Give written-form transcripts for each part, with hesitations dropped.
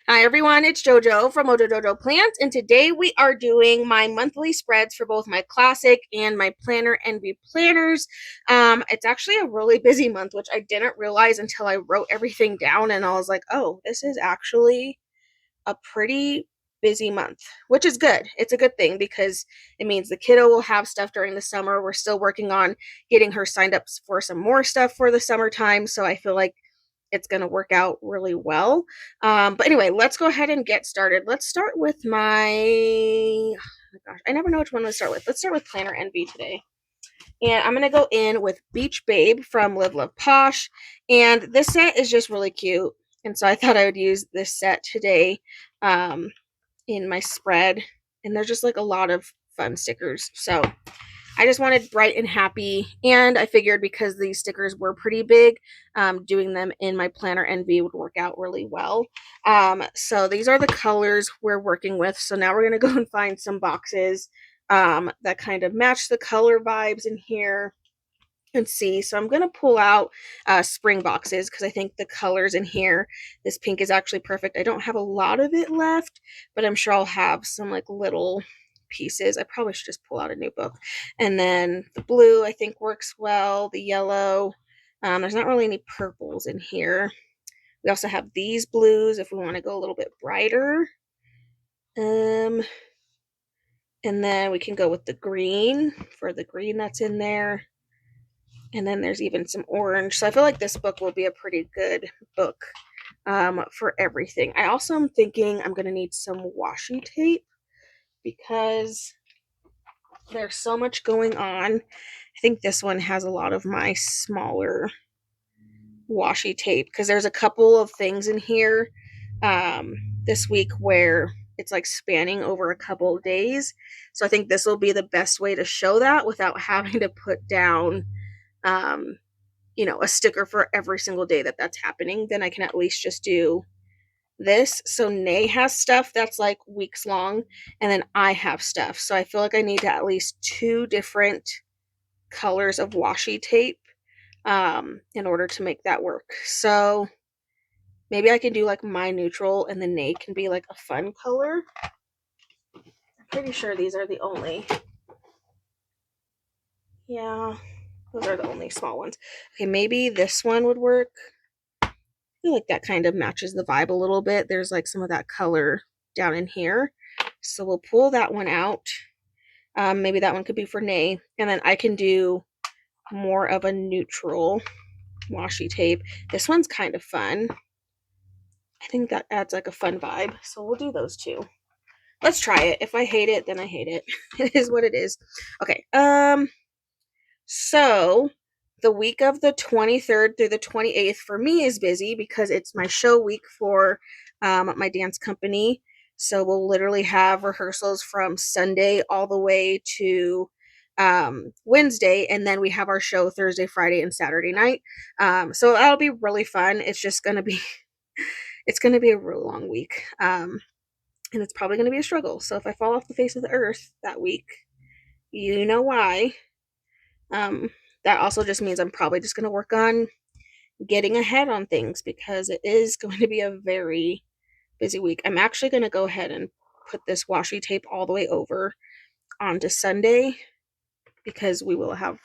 Hi everyone, it's JoJo from Mojo Jojo Plants, and today we are doing my monthly spreads for both my classic and my planner envy planners. It's actually a really busy month, which I didn't realize until I wrote everything down, and I was like, oh, this is actually a pretty busy month, which is good. It's a good thing because it means the kiddo will have stuff during the summer. We're still working on getting her signed up for some more stuff for the summertime, so I feel like it's going to work out really well. But anyway, let's go ahead and get started. Let's start with oh my gosh, I never know which one to start with. Let's start with Planner Envy today. And I'm going to go in with Beach Babe from Live Love Posh. And this set is just really cute. And so I thought I would use this set today in my spread. And there's just like a lot of fun stickers. So I just wanted bright and happy, and I figured because these stickers were pretty big, doing them in my Planner Envy would work out really well. So these are the colors we're working with. So now we're going to go and find some boxes that kind of match the color vibes in here and see. So I'm going to pull out spring boxes because I think the colors in here, this pink is actually perfect. I don't have a lot of it left, but I'm sure I'll have some like little pieces. I probably should just pull out a new book. And then the blue I think works well. The yellow, there's not really any purples in here. We also have these blues if we want to go a little bit brighter. And then we can go with the green for the green that's in there. And then there's even some orange. So I feel like this book will be a pretty good book for everything. I also am thinking I'm going to need some washi tape because there's so much going on. I think this one has a lot of my smaller washi tape because there's a couple of things in here this week where it's like spanning over a couple of days. So I think this will be the best way to show that without having to put down um, a sticker for every single day that that's happening. Then I can at least just do this. So Nay has stuff that's like weeks long, and then I have stuff. So I feel like I need at least two different colors of washi tape in order to make that work. So maybe I can do like my neutral, and then Nay can be like a fun color. I'm pretty sure these are the only. Yeah, those are the only small ones. Okay, maybe this one would work. Feel like that kind of matches the vibe a little bit. There's like some of that color down in here. So we'll pull that one out. Maybe that one could be for Nay. And then I can do more of a neutral washi tape. This one's kind of fun. I think that adds like a fun vibe. So we'll do those two. Let's try it. If I hate it, then I hate it. It is what it is. Okay. So the week of the 23rd through the 28th for me is busy because it's my show week for my dance company. So we'll literally have rehearsals from Sunday all the way to Wednesday, and then we have our show Thursday, Friday, and Saturday night. So that'll be really fun. It's just gonna be it's gonna be a really long week, and it's probably gonna be a struggle. So if I fall off the face of the earth that week, you know why. Um, that also just means I'm probably just going to work on getting ahead on things because it is going to be a very busy week. I'm actually going to go ahead and put this washi tape all the way over onto Sunday because we will have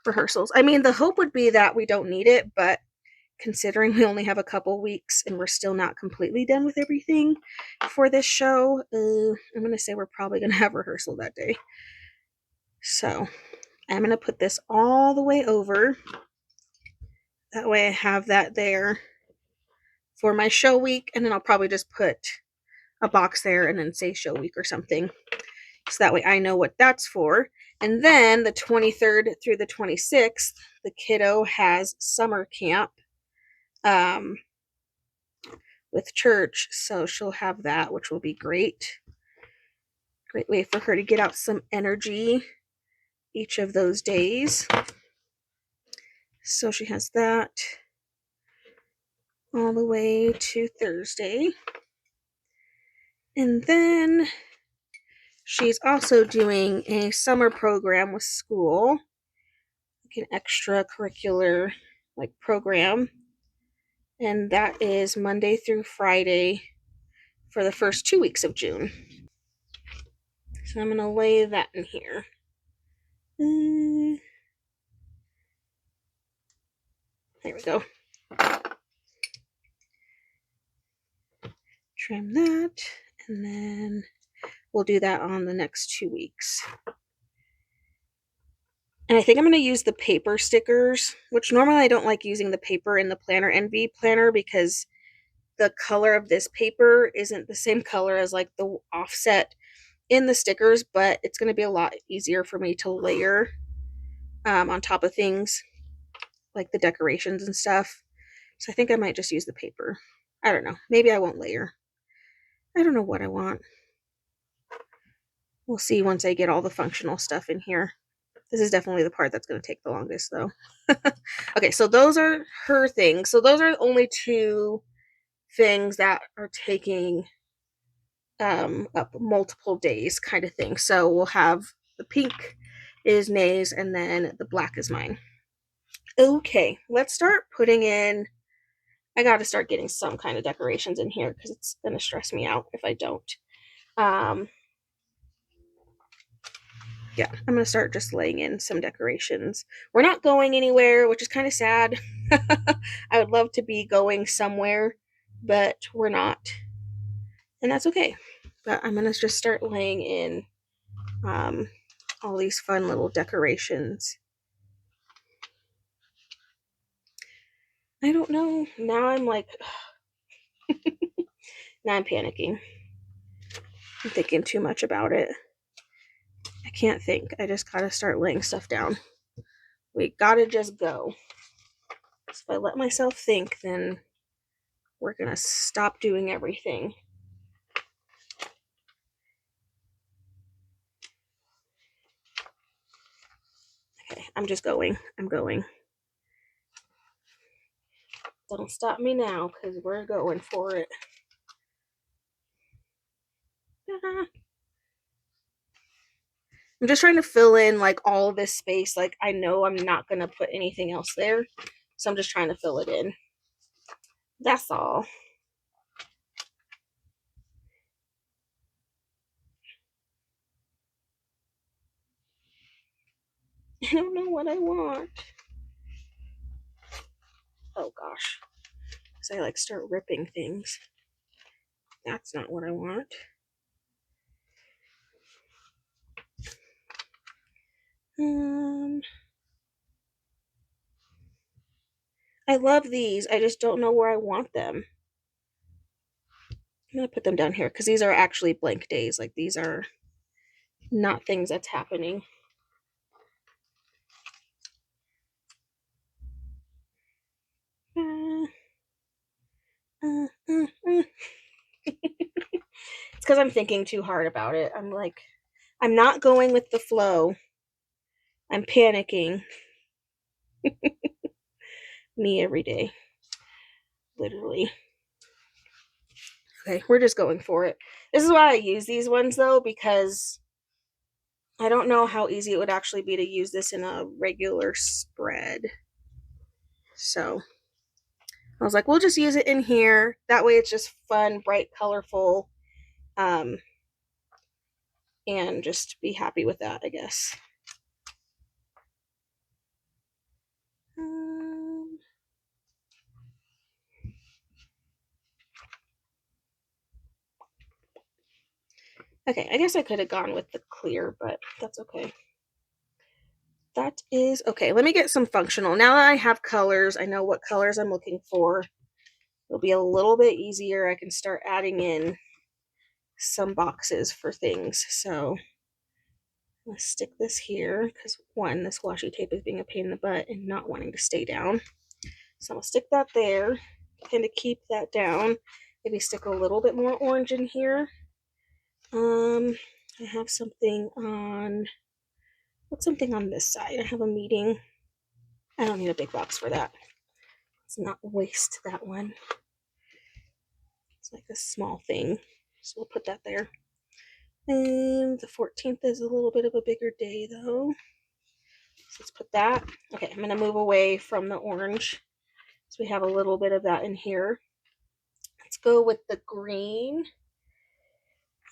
rehearsals. I mean, the hope would be that we don't need it, but considering we only have a couple weeks and we're still not completely done with everything for this show, I'm going to say we're probably going to have rehearsal that day. So I'm going to put this all the way over. That way I have that there for my show week, and then I'll probably just put a box there and then say show week or something. So that way I know what that's for. And then the 23rd through the 26th, the kiddo has summer camp with church. So she'll have that, which will be great. Great way for her to get out some energy each of those days. So she has that all the way to Thursday. And then she's also doing a summer program with school, like an extracurricular like program. And that is Monday through Friday for the first 2 weeks of June. So I'm going to lay that in here. There we go. Trim that, and then we'll do that on the next 2 weeks. And I think I'm going to use the paper stickers, which normally I don't like using the paper in the Planner Envy planner because the color of this paper isn't the same color as like the offset in the stickers, but it's going to be a lot easier for me to layer on top of things like the decorations and stuff. So I think I might just use the paper. I don't know. Maybe I won't layer. I don't know what I want. We'll see once I get all the functional stuff in here. This is definitely the part that's going to take the longest, though. Okay, so those are her things. So those are only 2 things that are taking up multiple days kind of thing. So we'll have the pink is Nay's, and then the black is mine. Okay, let's start putting in. I got to start getting some kind of decorations in here because it's going to stress me out if I don't. Yeah, I'm going to start just laying in some decorations. We're not going anywhere, which is kind of sad. I would love to be going somewhere, but we're not. And that's okay. But I'm going to just start laying in all these fun little decorations. I don't know. Now I'm like, now I'm panicking. I'm thinking too much about it. I can't think. I just gotta start laying stuff down. We gotta just go. So if I let myself think, then we're gonna stop doing everything. Okay, I'm just going. I'm going. Don't stop me now, because we're going for it. I'm just trying to fill in like all of this space. Like I know I'm not gonna put anything else there, so I'm just trying to fill it in. That's all. I don't know what I want. Oh gosh. Because I like start ripping things. That's not what I want. I love these. I just don't know where I want them. I'm going to put them down here because these are actually blank days. Like these are not things that's happening. It's because I'm thinking too hard about it. I'm like, I'm not going with the flow. I'm panicking. Me every day. Literally. Okay, we're just going for it. This is why I use these ones though, because I don't know how easy it would actually be to use this in a regular spread. So I was like, we'll just use it in here. That way it's just fun, bright, colorful, and just be happy with that, I guess. Okay, I guess I could have gone with the clear, but that's okay. That is okay. Let me get some functional. Now that I have colors, I know what colors I'm looking for. It'll be a little bit easier. I can start adding in some boxes for things. So I'm gonna stick this here because one, this washi tape is being a pain in the butt and not wanting to stay down. So I'm gonna stick that there, kind of keep that down. Maybe stick a little bit more orange in here. I have something on, what's something on this side? I have a meeting. I don't need a big box for that. Let's not waste that one. It's like a small thing. So we'll put that there. And the 14th is a little bit of a bigger day though. So let's put that. Okay, I'm gonna move away from the orange. So we have a little bit of that in here. Let's go with the green.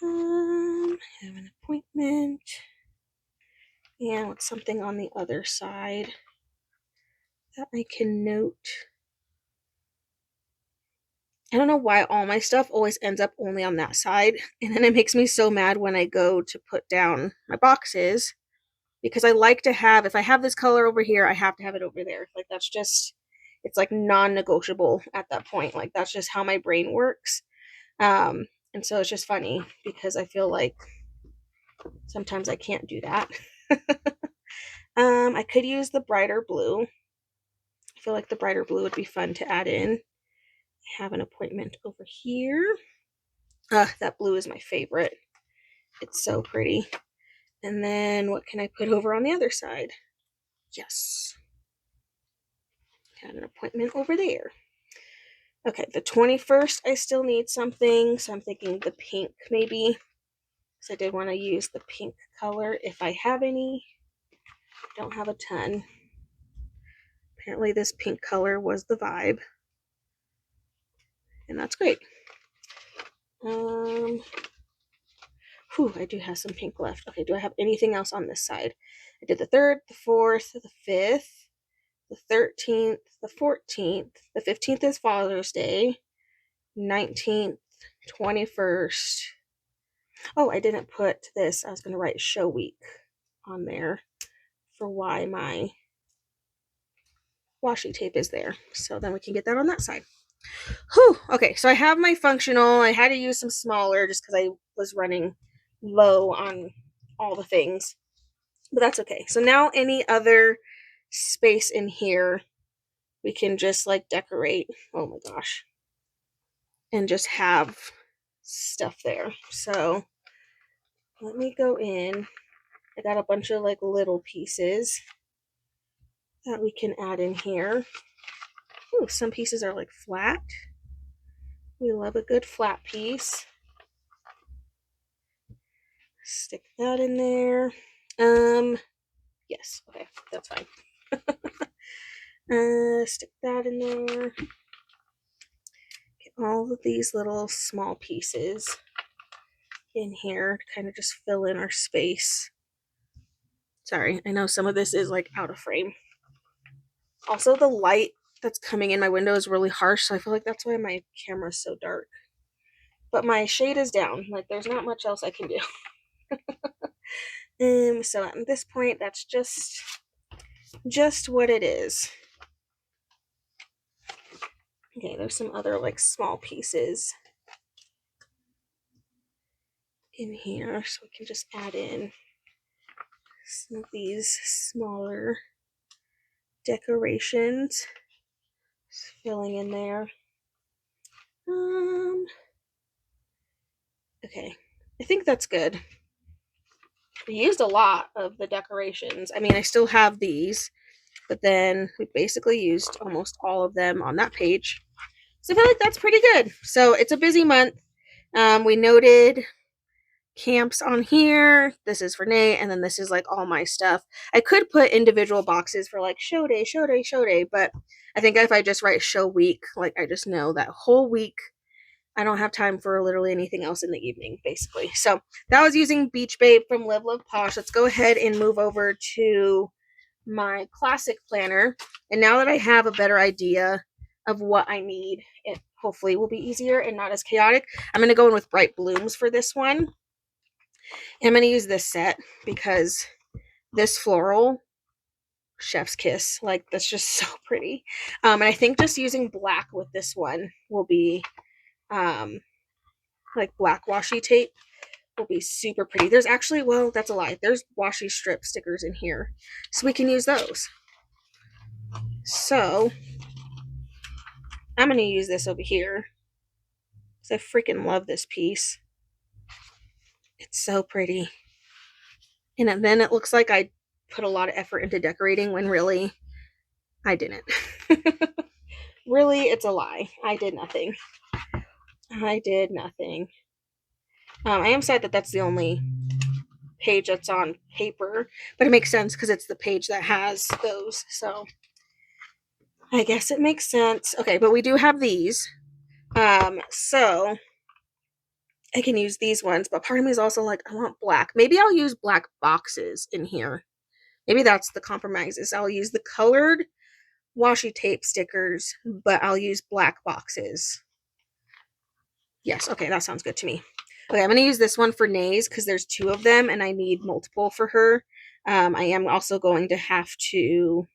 Have an appointment. And with something on the other side that I can note. I don't know why all my stuff always ends up only on that side. And then it makes me so mad when I go to put down my boxes. Because I like to have, if I have this color over here, I have to have it over there. Like, that's just, it's like non-negotiable at that point. Like, that's just how my brain works. And so it's just funny because I feel like sometimes I can't do that. I could use the brighter blue. I feel like the brighter blue would be fun to add in. I have an appointment over here. That blue is my favorite. It's so pretty. And then what can I put over on the other side? Yes. Had an appointment over there. Okay, the 21st, I still need something. So I'm thinking the pink maybe. So I did want to use the pink color if I have any. Don't have a ton. Apparently this pink color was the vibe. And that's great. I do have some pink left. Okay, do I have anything else on this side? I did the 3rd, the 4th, the 5th, the 13th, the 14th. The 15th is Father's Day. 19th, 21st. Oh, I didn't put this. I was going to write show week on there for why my washi tape is there. So then we can get that on that side. Whew. Okay, so I have my functional. I had to use some smaller just because I was running low on all the things. But that's okay. So now any other space in here, we can just like decorate. Oh my gosh. And just have stuff there. So let me go in. I got a bunch of like little pieces that we can add in here. Ooh, some pieces are like flat. We love a good flat piece. Stick that in there. Yes, okay, that's fine. Stick that in there. Get all of these little small pieces in here to kind of just fill in our space. Sorry, I know some of this is like out of frame. Also, the light that's coming in my window is really harsh, so I feel like that's why my camera is so dark. But my shade is down. Like, there's not much else I can do. So at this point, that's just what it is. Okay, there's some other like small pieces in here, so we can just add in some of these smaller decorations. Just filling in there. Okay, I think that's good. We used a lot of the decorations. I mean, I still have these, but then we basically used almost all of them on that page. So I feel like that's pretty good. So it's a busy month. We noted camps on here. This is for Nate, and then this is like all my stuff. I could put individual boxes for like show day, show day, show day, but I think if I just write show week, like I just know that whole week I don't have time for literally anything else in the evening, basically. So that was using Beach Babe from Live Love Posh. Let's go ahead and move over to my classic planner. And now that I have a better idea of what I need, it hopefully will be easier and not as chaotic. I'm going to go in with Bright Blooms for this one. And I'm going to use this set because this floral, chef's kiss, like that's just so pretty. And I think just using black with this one will be like black washi tape will be super pretty. There's actually, well, that's a lie. There's washi strip stickers in here, so we can use those. So I'm going to use this over here because I freaking love this piece. It's so pretty. And then it looks like I put a lot of effort into decorating when really I didn't. Really, it's a lie. I did nothing. I did nothing. I am sad that that's the only page that's on paper, but it makes sense because it's the page that has those. So I guess it makes sense. Okay, but we do have these. So I can use these ones, but part of me is also like, I want black. Maybe I'll use black boxes in here. Maybe that's the compromise, is I'll use the colored washi tape stickers, but I'll use black boxes. Yes, okay, that sounds good to me. Okay, I'm going to use this one for Nays because there's 2 of them and I need multiple for her. I am also going to have to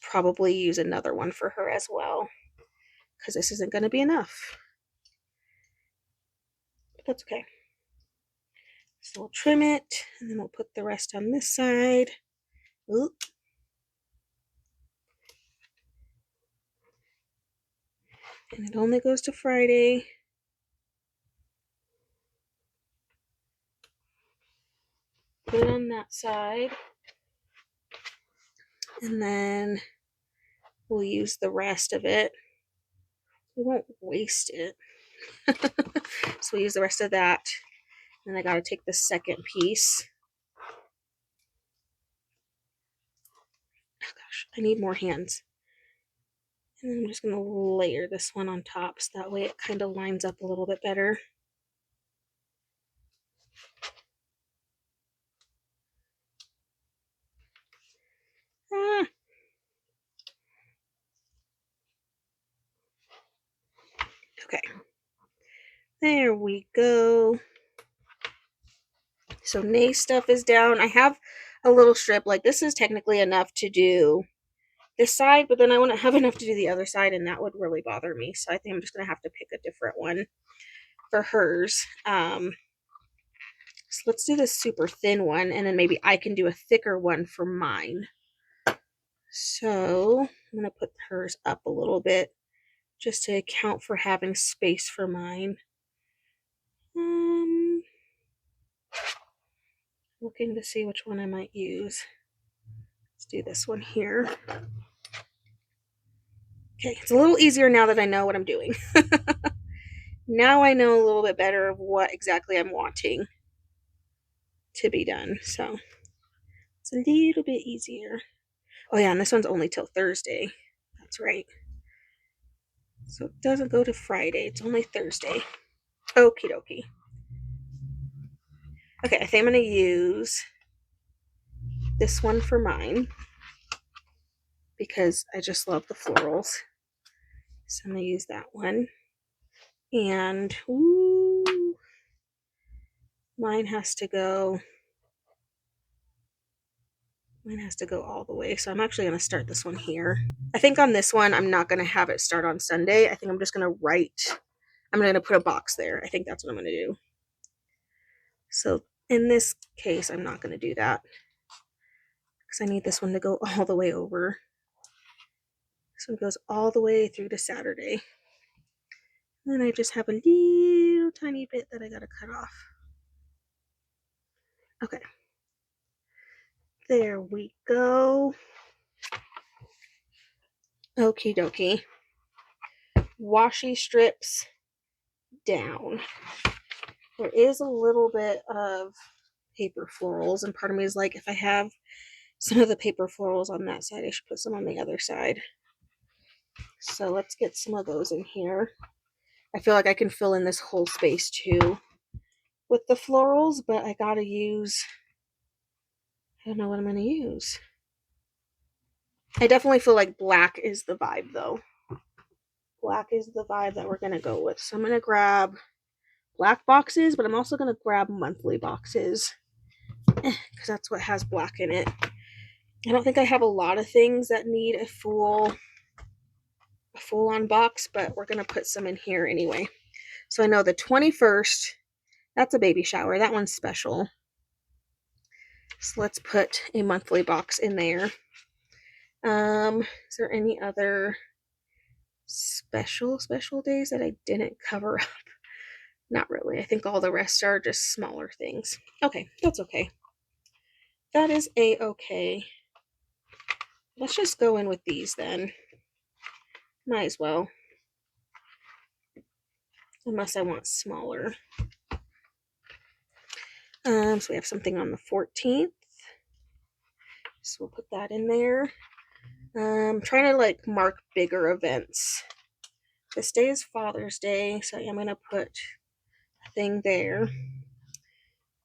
probably use another one for her as well because this isn't going to be enough. But that's okay. So we'll trim it and then we'll put the rest on this side. Oop. And it only goes to Friday. Put it on that side. And then we'll use the rest of it. We won't waste it. So we'll use the rest of that. And I gotta take the second piece. Oh gosh, I need more hands. And then I'm just gonna layer this one on top so that way it kind of lines up a little bit better. Ah. Okay. There we go. So Nay stuff is down. I have a little strip, like this is technically enough to do this side, but then I wouldn't have enough to do the other side, and that would really bother me. So I think I'm just gonna have to pick a different one for hers. So let's do this super thin one, and then maybe I can do a thicker one for mine. So I'm gonna put hers up a little bit just to account for having space for mine. Looking to see which one I might use. Let's do this one here. Okay, it's a little easier now that I know what I'm doing. Now I know a little bit better of what exactly I'm wanting to be done. So it's a little bit easier. Oh yeah, and this one's only till Thursday. That's right. So it doesn't go to Friday. It's only Thursday. Okie dokie. Okay, I think I'm going to use this one for mine because I just love the florals. So I'm going to use that one. And ooh, mine has to go all the way. So I'm actually going to start this one here. I think on this one, I'm not going to have it start on Sunday. I think I'm just going to I'm going to put a box there. I think that's what I'm going to do. So in this case, I'm not going to do that because I need this one to go all the way over. This one goes all the way through to Saturday. And then I just have a little tiny bit that I got to cut off. Okay. There we go. Okie dokie. Washi strips down. There is a little bit of paper florals, and part of me is like, if I have some of the paper florals on that side, I should put some on the other side. So let's get some of those in here. I feel like I can fill in this whole space too with the florals, but I gotta use, I don't know what I'm gonna use. I definitely feel like black is the vibe though. Black is the vibe that we're gonna go with. So I'm gonna grab black boxes, but I'm also gonna grab monthly boxes because that's what has black in it. I don't think I have a lot of things that need a full on box, but we're gonna put some in here anyway. So I know the 21st, that's a baby shower. That one's special. So let's put a monthly box in there. Is there any other special days that I didn't cover up? Not really. I think all the rest are just smaller things. Okay, that's okay. That is a-okay. Let's just go in with these then. Might as well. Unless I want smaller. So we have something on the 14th. So we'll put that in there. Trying to like mark bigger events this day is Father's Day, so I'm going to put a thing there.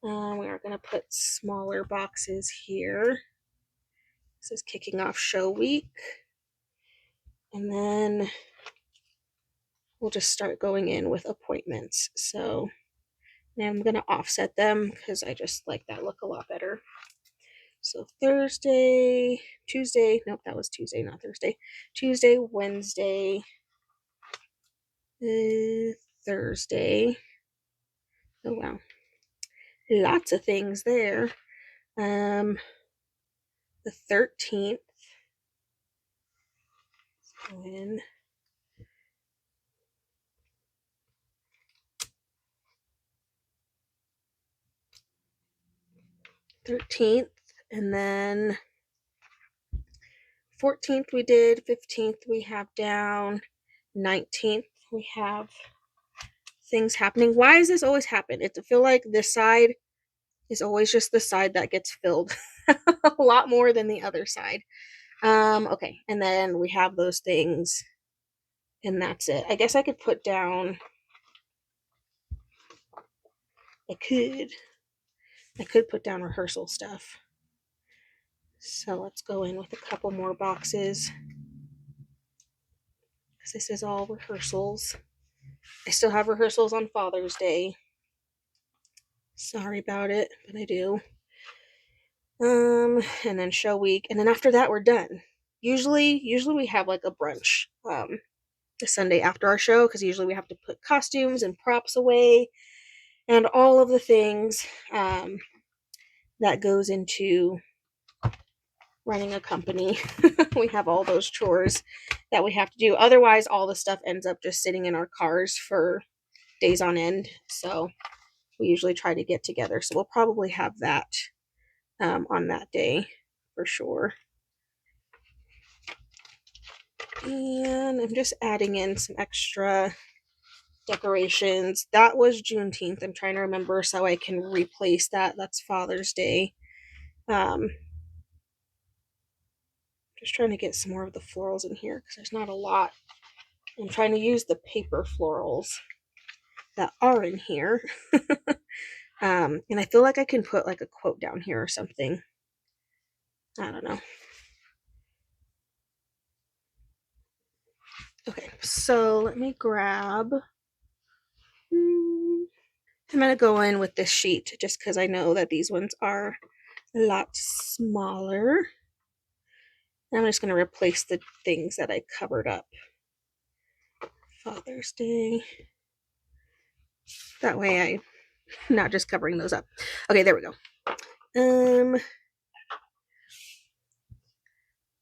We are going to put smaller boxes here. This is kicking off show week. And then we'll just start going in with appointments. So now I'm going to offset them because I just like that look a lot better. So Thursday, Tuesday, nope, that was Tuesday, not Thursday. Tuesday, Wednesday, Thursday. Oh wow, lots of things there. The 13th. When 13th, and then 14th we did, 15th we have down, 19th we have things happening. Why does this always happen? I feel like this side is always just the side that gets filled a lot more than the other side. Okay, and then we have those things, and that's it. I guess I could put down, I could put down rehearsal stuff. So let's go in with a couple more boxes, because this is all rehearsals. I still have rehearsals on Father's Day. Sorry about it, but I do. And then show week, and then after that we're done. Usually we have like a brunch the Sunday after our show, because usually we have to put costumes and props away and all of the things that goes into running a company. We have all those chores that we have to do. Otherwise, all the stuff ends up just sitting in our cars for days on end. So we usually try to get together. So we'll probably have that on that day for sure. And I'm just adding in some extra decorations. That was Juneteenth. I'm trying to remember so I can replace that. That's Father's Day. Just trying to get some more of the florals in here because there's not a lot. I'm trying to use the paper florals that are in here. And I feel like I can put like a quote down here or something. I don't know. Okay, so let me grab. I'm going to go in with this sheet just because I know that these ones are a lot smaller. I'm just going to replace the things that I covered up. Father's Day. That way I'm not just covering those up. Okay, there we go.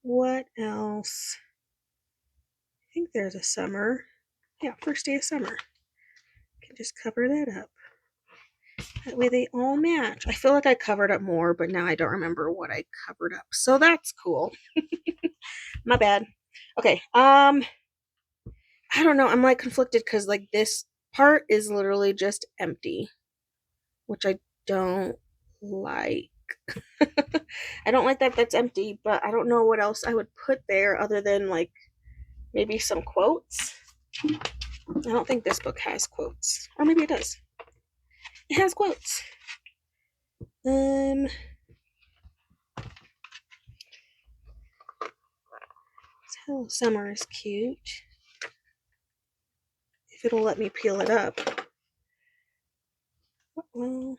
What else? I think there's a summer. Yeah, first day of summer. Can just cover that up. That way they all match. I feel like I covered up more, but now I don't remember what I covered up. So that's cool. My bad. Okay. I don't know. I'm like conflicted because like this part is literally just empty, which I don't like. I don't like that that's empty, but I don't know what else I would put there other than like maybe some quotes. I don't think this book has quotes. Or maybe it does. It has quotes. So summer is cute. If it'll let me peel it up. Well,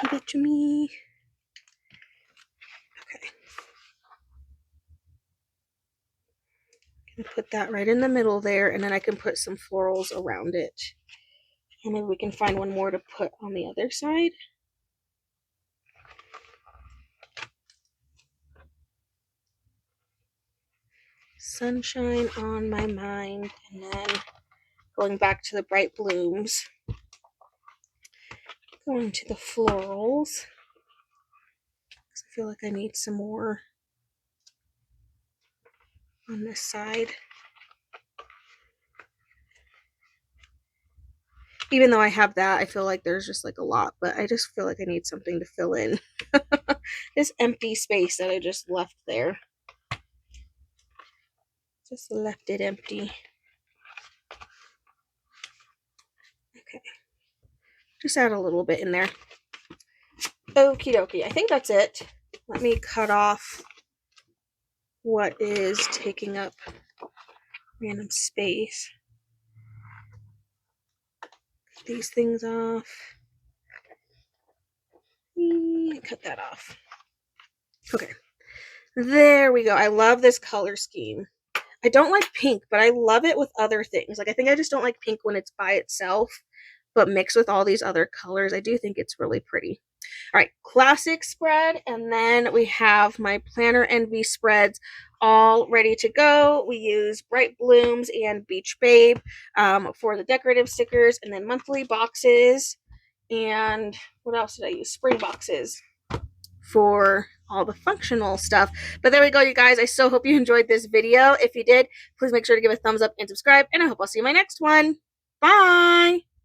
give it to me. Okay. I'm gonna put that right in the middle there, and then I can put some florals around it. And maybe we can find one more to put on the other side. Sunshine on my mind, and then going back to the bright blooms. Going to the florals. I feel like I need some more on this side. Even though I have that, I feel like there's just like a lot, but I just feel like I need something to fill in this empty space that I just left there. Just left it empty. Okay. Just add a little bit in there. Okie dokie. I think that's it. Let me cut off what is taking up random space. Cut these things off. Cut that off. Okay. There we go. I love this color scheme. I don't like pink, but I love it with other things. Like, I think I just don't like pink when it's by itself, but mixed with all these other colors, I do think it's really pretty. All right, classic spread, and then we have my Planner Envy spreads all ready to go. We use Bright Blooms and Beach Babe for the decorative stickers, and then monthly boxes, and what else did I use? Spring boxes for all the functional stuff. But there we go, you guys. I so hope you enjoyed this video. If you did, please make sure to give a thumbs up and subscribe, and I hope I'll see you in my next one. Bye!